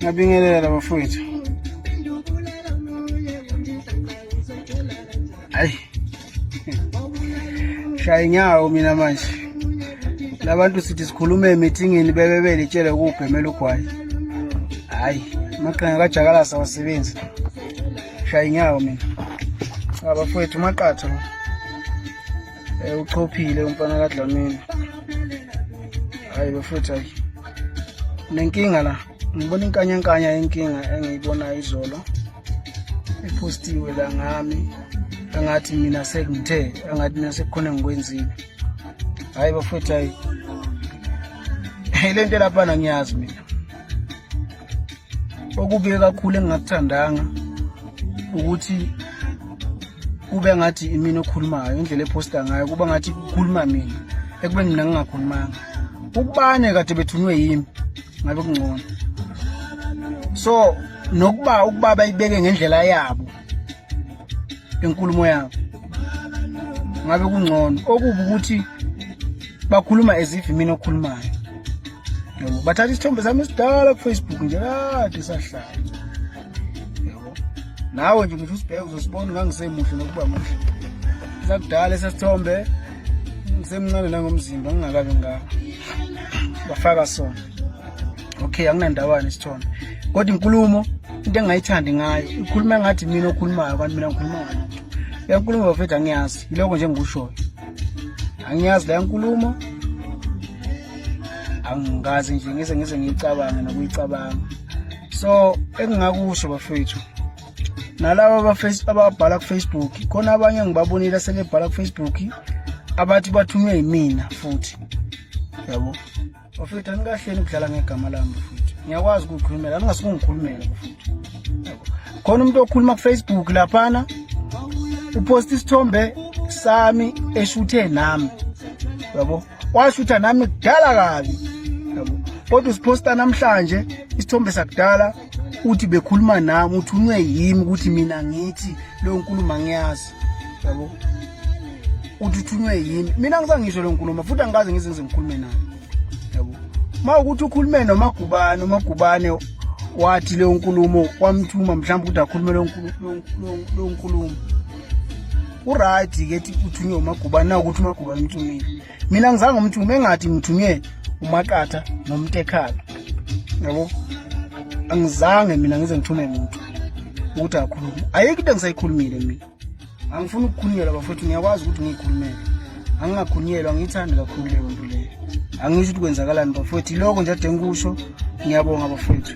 Ngabingelela bafowethu. Hayi. Shaya inyawo mina manje. Labantu sithi sikhulume emeetingini bebelitshele ukubhemela ugwayi. Hayi, maqanga kajakalasa wasebenza. Shaya inyawo mina. Abafowethu maqatha. Uchophile umfana kaDlamini. Hayi bafowethu hayi. Nenkinga la. Ngibona inkanya yenkinga engiyibona izolo. Ipostiwe la ngami. Angathi mina sengithe, angathi mina sekukhona ngikwenzile. Hayi bafowethu hayi. Lento lapha ngiyazi mina. Okubiye kakhulu engingakuthandanga ukuthi kube ngathi imina okhulumayo indlela eposta ngayo kuba ngathi ukukhuluma mina ekube mina ngingakhulumanga. Ukubane kade bethunywe yimi ngabe kungcono. So ukuba bayibeke ngendlela yabo enkulumo yabo ngabe kungcono. Okubi ukuthi bakhuluma as if mina okhulumayo. Yebo bathatha isithombe sami esidala ku Facebook nje kade sahlala. Yebo nawe nje ngithi usibheke uzosibona ngangisemuhle nokuba muhle. Sakudala esithombe ngisemncane la ngomzimba ngingakabe bafaka sona. Okay anginandawana isithombe. Kodwa inkulumo into engayithandi ngayo ikhuluma ngathi mina okhulumayo kanti mina ngikhuluma ngayo. Le nkulumo bafethu angiyazi yiloko nje ngikushoyo. Angiyazi la nkulumo. Angazi nje ngize ngicabanga nokuyicabanga. So engingakusho bafethu nalabo ababhala ku Facebook khona abanye ngibabonile sebebhala ku Facebook abathi bathunywe yimina futhi. Yabo bafethu angikahleni ukudlala ngegama lami bafethu. Ngiyakwazi ukukhulumela angasuke ngikhulumela bafethu. Yabo khona umuntu okhuluma ku Facebook laphana upost isithombe sami eshuthe nami. Yabo washutha nami kudala kabi. Yabo kodwa usiposta namhlanje isithombe sakudala uthi bekhuluma nami uthunywe yimi ukuthi mina ngithi lo nkulumo ngiyazi. Yabo uthi uthunywe yimi mina ngizangisho lo nkulumo futhi angaze ngizenze ngikhulume naye. Yabo ma ukuthi ukhulume nomagubane wathi le nkulumo kwamthuma mhlawumbe ukuthi akhulume lo nkulumo uright ke uthunywe umagubane na ukuthi umagubane umthumile. Mina ngizange umthume engathi ngithunywe uMaqatha noMntekhala. Yabo angizange mina ngize ngithume umuntu ukuthi akhulume. Ayikho into engisayikhulumile mina. Angifuni ukukhulunyelwa bafethu ngiyakwazi ukuthi ngiyikhulumele. Angingakhulunyelwa ngithanda kakhulu leyo nto leyo. Angisho ukuthi kwenzakalani bafethu lokho nje ade ngikusho ngiyabonga bafethu.